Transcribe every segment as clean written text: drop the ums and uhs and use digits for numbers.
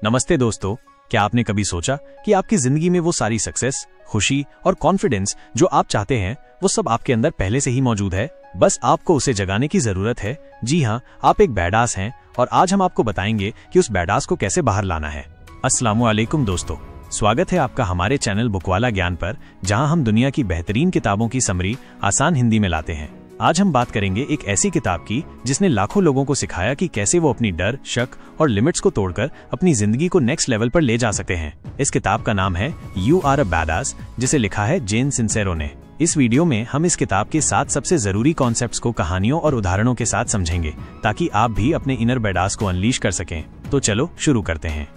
नमस्ते दोस्तों, क्या आपने कभी सोचा कि आपकी जिंदगी में वो सारी सक्सेस, खुशी और कॉन्फिडेंस जो आप चाहते हैं वो सब आपके अंदर पहले से ही मौजूद है, बस आपको उसे जगाने की जरूरत है। जी हाँ, आप एक बैडास हैं और आज हम आपको बताएंगे कि उस बैडास को कैसे बाहर लाना है। अस्सलामुअलैकुम दोस्तों, स्वागत है आपका हमारे चैनल बुकवाला ज्ञान पर, जहां हम दुनिया की बेहतरीन किताबों की समरी आसान हिंदी में लाते हैं। आज हम बात करेंगे एक ऐसी किताब की जिसने लाखों लोगों को सिखाया कि कैसे वो अपनी डर, शक और लिमिट्स को तोड़कर अपनी जिंदगी को नेक्स्ट लेवल पर ले जा सकते हैं। इस किताब का नाम है यू आर अ बैडास, जिसे लिखा है जेन सिंसेरो ने। इस वीडियो में हम इस किताब के 7 सबसे जरूरी कॉन्सेप्ट्स को कहानियों और उदाहरणों के साथ समझेंगे, ताकि आप भी अपने इनर बैडास को अनलीश कर सकें। तो चलो शुरू करते हैं।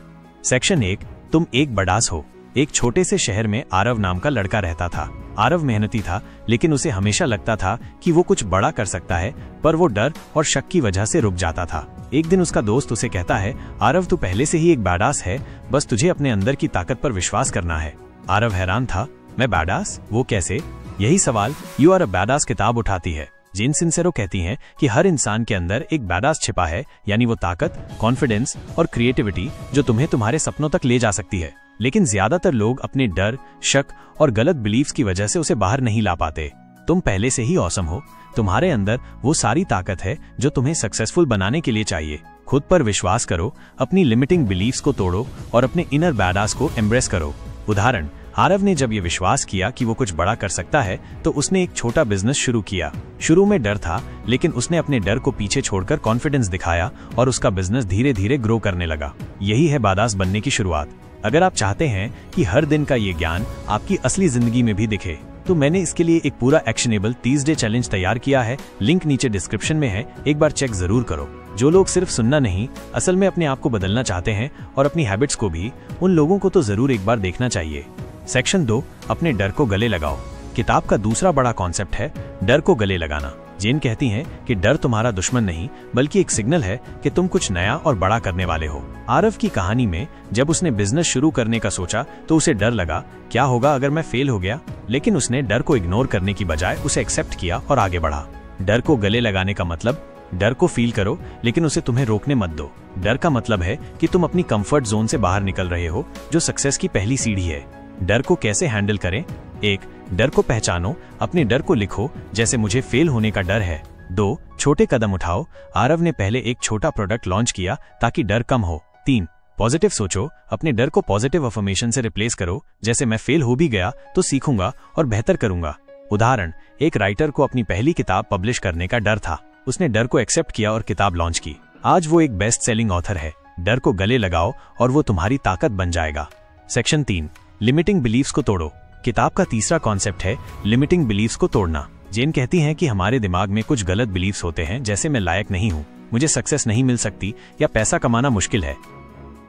सेक्शन 1, तुम एक बैडास हो। एक छोटे से शहर में आरव नाम का लड़का रहता था। आरव मेहनती था, लेकिन उसे हमेशा लगता था कि वो कुछ बड़ा कर सकता है, पर वो डर और शक की वजह से रुक जाता था। एक दिन उसका दोस्त उसे कहता है, आरव तू पहले से ही एक बैडास है, बस तुझे अपने अंदर की ताकत पर विश्वास करना है। आरव हैरान था, मैं बैडास? वो कैसे? यही सवाल यू आर अ बैडास किताब उठाती है। जेन सिंसेरो कहती हैं कि हर इंसान के अंदर एक बैडास छिपा है, यानी वो ताकत, कॉन्फिडेंस और क्रिएटिविटी जो तुम्हें तुम्हारे सपनों तक ले जा सकती है। लेकिन ज्यादातर लोग अपने डर, शक और गलत बिलीफ्स की वजह से उसे बाहर नहीं ला पाते। तुम पहले से ही ऑसम हो। तुम्हारे अंदर वो सारी ताकत है जो तुम्हें सक्सेसफुल बनाने के लिए चाहिए। खुद पर विश्वास करो, अपनी लिमिटिंग बिलीफ्स को तोड़ो और अपने इनर बैडास को एम्ब्रेस करो। उदाहरण, आरव ने जब ये विश्वास किया कि वो कुछ बड़ा कर सकता है, तो उसने एक छोटा बिजनेस शुरू किया। शुरू में डर था, लेकिन उसने अपने डर को पीछे छोड़कर कॉन्फिडेंस दिखाया और उसका बिजनेस धीरे धीरे ग्रो करने लगा। यही है बैडास बनने की शुरुआत। अगर आप चाहते हैं कि हर दिन का ये ज्ञान आपकी असली जिंदगी में भी दिखे, तो मैंने इसके लिए एक पूरा एक्शनेबल 30 डे चैलेंज तैयार किया है। लिंक नीचे डिस्क्रिप्शन में है, एक बार चेक जरूर करो। जो लोग सिर्फ सुनना नहीं, असल में अपने आप को बदलना चाहते हैं और अपनी हैबिट्स को भी, उन लोगों को तो जरूर एक बार देखना चाहिए। सेक्शन 2, अपने डर को गले लगाओ। किताब का दूसरा बड़ा कॉन्सेप्ट है डर को गले लगाना। जेन कहती हैं कि डर तुम्हारा दुश्मन नहीं, बल्कि एक सिग्नल है कि तुम कुछ नया और बड़ा करने वाले हो। आरव की कहानी में जब उसने बिजनेस शुरू करने का सोचा तो उसे डर लगा, क्या होगा अगर मैं फेल हो गया। लेकिन उसने डर को इग्नोर करने की बजाय उसे एक्सेप्ट किया और आगे बढ़ा। डर को गले लगाने का मतलब, डर को फील करो लेकिन उसे तुम्हें रोकने मत दो। डर का मतलब है कि तुम अपनी कंफर्ट जोन से बाहर निकल रहे हो, जो सक्सेस की पहली सीढ़ी है। डर को कैसे हैंडल करें? 1, डर को पहचानो, अपने डर को लिखो, जैसे मुझे फेल होने का डर है। 2, छोटे कदम उठाओ। आरव ने पहले एक छोटा प्रोडक्ट लॉन्च किया ताकि डर कम हो। 3, पॉजिटिव सोचो, अपने डर को पॉजिटिव अफर्मेशन से रिप्लेस करो, जैसे मैं फेल हो भी गया तो सीखूंगा और बेहतर करूंगा। उदाहरण, एक राइटर को अपनी पहली किताब पब्लिश करने का डर था। उसने डर को एक्सेप्ट किया और किताब लॉन्च की। आज वो एक बेस्ट सेलिंग ऑथर है। डर को गले लगाओ और वो तुम्हारी ताकत बन जाएगा। सेक्शन 3, लिमिटिंग बिलीफ्स को तोड़ो। किताब का तीसरा कॉन्सेप्ट है लिमिटिंग बिलीफ्स को तोड़ना। जेन कहती हैं कि हमारे दिमाग में कुछ गलत बिलीफ्स होते हैं, जैसे मैं लायक नहीं हूँ, मुझे सक्सेस नहीं मिल सकती या पैसा कमाना मुश्किल है।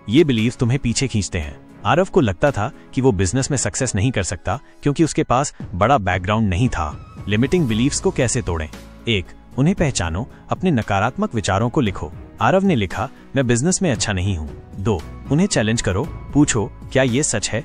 ये बिलीफ तुम्हें पीछे खींचते हैं। आरव को लगता था कि वो बिजनेस में सक्सेस नहीं कर सकता क्योंकि उसके पास बड़ा बैकग्राउंड नहीं था। लिमिटिंग बिलीफ्स को कैसे तोड़ें? 1, उन्हें पहचानो, अपने नकारात्मक विचारों को लिखो। आरव ने लिखा, मैं बिजनेस में अच्छा नहीं हूँ। 2, उन्हें चैलेंज करो, पूछो क्या ये सच है।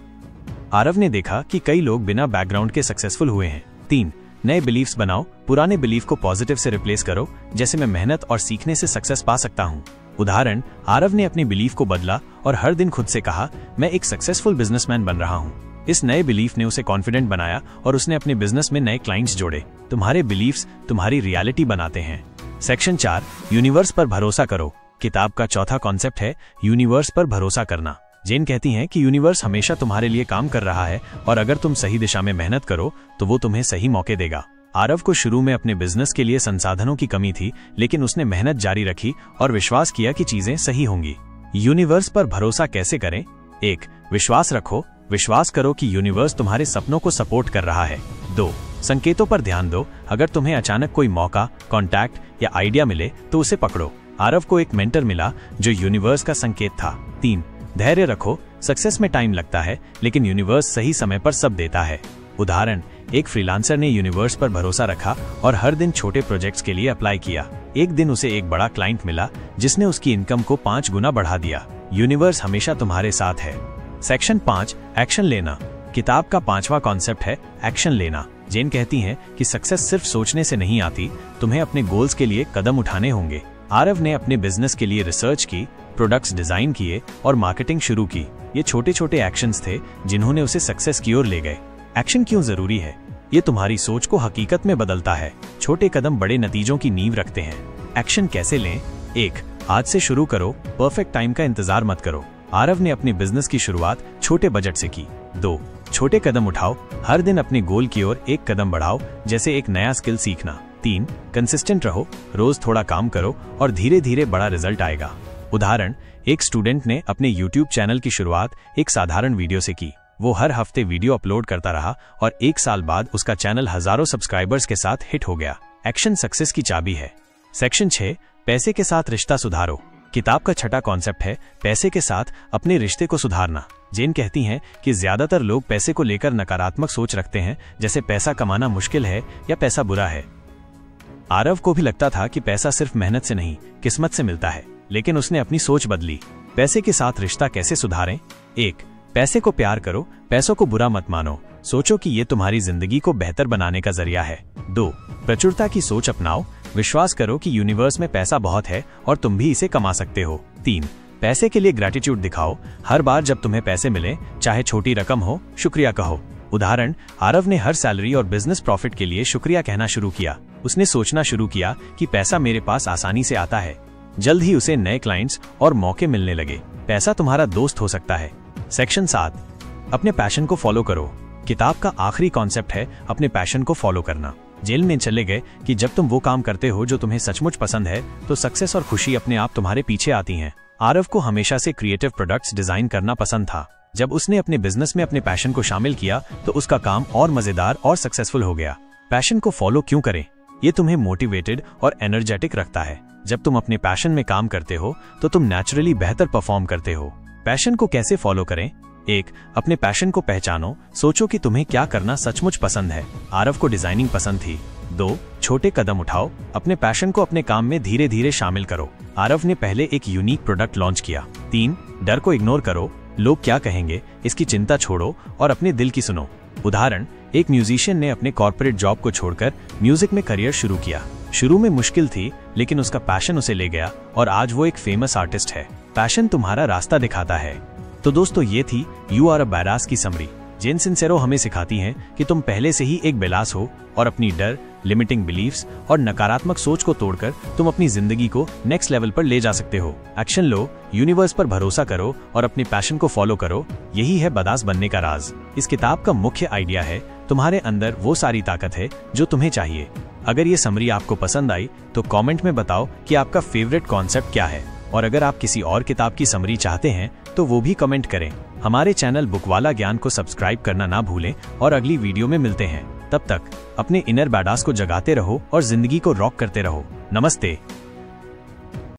आरव ने देखा कि कई लोग बिना बैकग्राउंड के सक्सेसफुल हुए हैं। 3, नए बिलीफ्स बनाओ, पुराने बिलीफ को पॉजिटिव से रिप्लेस करो, जैसे मैं मेहनत और सीखने से सक्सेस पा सकता हूँ। उदाहरण, आरव ने अपनी बिलीफ को बदला और हर दिन खुद से कहा, मैं एक सक्सेसफुल बिजनेसमैन बन रहा हूँ। इस नए बिलीफ ने उसे कॉन्फिडेंट बनाया और उसने अपने बिजनेस में नए क्लाइंट्स जोड़े। तुम्हारे बिलीफ्स तुम्हारी रियलिटी बनाते हैं। सेक्शन 4, यूनिवर्स पर भरोसा करो। किताब का चौथा कॉन्सेप्ट है यूनिवर्स पर भरोसा करना। जेन कहती हैं कि यूनिवर्स हमेशा तुम्हारे लिए काम कर रहा है और अगर तुम सही दिशा में मेहनत करो तो वो तुम्हें सही मौके देगा। आरव को शुरू में अपने बिजनेस के लिए संसाधनों की कमी थी, लेकिन उसने मेहनत जारी रखी और विश्वास किया कि चीजें सही होंगी। यूनिवर्स पर भरोसा कैसे करें? 1, विश्वास रखो, विश्वास करो कि यूनिवर्स तुम्हारे सपनों को सपोर्ट कर रहा है। 2, संकेतों पर ध्यान दो, अगर तुम्हें अचानक कोई मौका, कॉन्टैक्ट या आइडिया मिले तो उसे पकड़ो। आरव को एक मेंटर मिला जो यूनिवर्स का संकेत था। 3, धैर्य रखो, सक्सेस में टाइम लगता है, लेकिन यूनिवर्स सही समय पर सब देता है। उदाहरण, एक फ्रीलांसर ने यूनिवर्स पर भरोसा रखा और हर दिन छोटे प्रोजेक्ट्स के लिए अप्लाई किया। एक दिन उसे एक बड़ा क्लाइंट मिला जिसने उसकी इनकम को 5 गुना बढ़ा दिया। यूनिवर्स हमेशा तुम्हारे साथ है। सेक्शन 5, एक्शन लेना। किताब का 5वां कॉन्सेप्ट है एक्शन लेना। जेन कहती हैं कि सक्सेस सिर्फ सोचने से नहीं आती, तुम्हें अपने गोल्स के लिए कदम उठाने होंगे। आरव ने अपने बिजनेस के लिए रिसर्च की, प्रोडक्ट्स डिजाइन किए और मार्केटिंग शुरू की। ये छोटे छोटे एक्शंस थे जिन्होंने उसे सक्सेस की ओर ले गए। एक्शन क्यों जरूरी है? ये तुम्हारी सोच को हकीकत में बदलता है। छोटे कदम बड़े नतीजों की नींव रखते हैं। एक्शन कैसे लें? 1. आज से शुरू करो, परफेक्ट टाइम का इंतजार मत करो। आरव ने अपने बिजनेस की शुरुआत छोटे बजट से की। 2. छोटे कदम उठाओ, हर दिन अपने गोल की ओर एक कदम बढ़ाओ, जैसे एक नया स्किल सीखना। 3. कंसिस्टेंट रहो, रोज थोड़ा काम करो और धीरे धीरे बड़ा रिजल्ट आएगा। उदाहरण, एक स्टूडेंट ने अपने YouTube चैनल की शुरुआत एक साधारण वीडियो से की। वो हर हफ्ते वीडियो अपलोड करता रहा और 1 साल बाद उसका चैनल हजारों सब्सक्राइबर्स के साथ हिट हो गया। एक्शन सक्सेस की चाबी है। सेक्शन 6, पैसे के साथ रिश्ता सुधारो। किताब का छठा कॉन्सेप्ट है पैसे के साथ अपने रिश्ते को सुधारना। जेन कहती हैं कि ज्यादातर लोग पैसे को लेकर नकारात्मक सोच रखते हैं, जैसे पैसा कमाना मुश्किल है या पैसा बुरा है। आरव को भी लगता था कि पैसा सिर्फ मेहनत से नहीं, किस्मत से मिलता है, लेकिन उसने अपनी सोच बदली। पैसे के साथ रिश्ता कैसे सुधारें? 1. पैसे को प्यार करो, पैसों को बुरा मत मानो। सोचो कि ये तुम्हारी जिंदगी को बेहतर बनाने का जरिया है। 2. प्रचुरता की सोच अपनाओ, विश्वास करो कि यूनिवर्स में पैसा बहुत है और तुम भी इसे कमा सकते हो। 3. पैसे के लिए ग्रैटिट्यूड दिखाओ, हर बार जब तुम्हें पैसे मिले, चाहे छोटी रकम हो, शुक्रिया कहो। उदाहरण, आरव ने हर सैलरी और बिजनेस प्रॉफिट के लिए शुक्रिया कहना शुरू किया। उसने सोचना शुरू किया कि पैसा मेरे पास आसानी से आता है। जल्द ही उसे नए क्लाइंट्स और मौके मिलने लगे। पैसा तुम्हारा दोस्त हो सकता है। सेक्शन 7, अपने पैशन को फॉलो करो। किताब का आखिरी कॉन्सेप्ट है अपने पैशन को फॉलो करना। जेल में चले गए कि जब तुम वो काम करते हो जो तुम्हें सचमुच पसंद है, तो सक्सेस और खुशी अपने आप तुम्हारे पीछे आती हैं। आरव को हमेशा से क्रिएटिव प्रोडक्ट्स डिजाइन करना पसंद था। जब उसने अपने बिजनेस में अपने पैशन को शामिल किया तो उसका काम और मजेदार और सक्सेसफुल हो गया। पैशन को फॉलो क्यों करें? ये तुम्हें मोटिवेटेड और एनर्जेटिक रखता है। जब तुम अपने पैशन में काम करते हो तो तुम नेचुरली बेहतर परफॉर्म करते हो। पैशन को कैसे फॉलो करें? 1. अपने पैशन को पहचानो, सोचो कि तुम्हें क्या करना सचमुच पसंद है। आरव को डिजाइनिंग पसंद थी। 2. छोटे कदम उठाओ, अपने पैशन को अपने काम में धीरे धीरे शामिल करो। आरव ने पहले एक यूनिक प्रोडक्ट लॉन्च किया। 3. डर को इग्नोर करो, लोग क्या कहेंगे इसकी चिंता छोड़ो और अपने दिल की सुनो। उदाहरण, एक म्यूजिशियन ने अपने कॉर्पोरेट जॉब को छोड़कर म्यूजिक में करियर शुरू किया। शुरू में मुश्किल थी, लेकिन उसका पैशन उसे ले गया और आज वो एक फेमस आर्टिस्ट है। पैशन तुम्हारा रास्ता दिखाता है। तो दोस्तों, ये थी यू आर अ बैडास की समरी। जेन सिंसेरो हमें सिखाती हैं कि तुम पहले से ही एक बेलास हो और अपनी डर, लिमिटिंग बिलीफ्स और नकारात्मक सोच को तोड़कर तुम अपनी जिंदगी को नेक्स्ट लेवल पर ले जा सकते हो। एक्शन लो, यूनिवर्स पर भरोसा करो और अपने पैशन को फॉलो करो। यही है बदास बनने का राज। इस किताब का मुख्य आइडिया है तुम्हारे अंदर वो सारी ताकत है जो तुम्हें चाहिए। अगर ये समरी आपको पसंद आई तो कमेंट में बताओ कि आपका फेवरेट कॉन्सेप्ट क्या है, और अगर आप किसी और किताब की समरी चाहते हैं तो वो भी कमेंट करें। हमारे चैनल बुकवाला ज्ञान को सब्सक्राइब करना ना भूलें और अगली वीडियो में मिलते हैं। तब तक अपने इनर बैडास को जगाते रहो और जिंदगी को रॉक करते रहो। नमस्ते।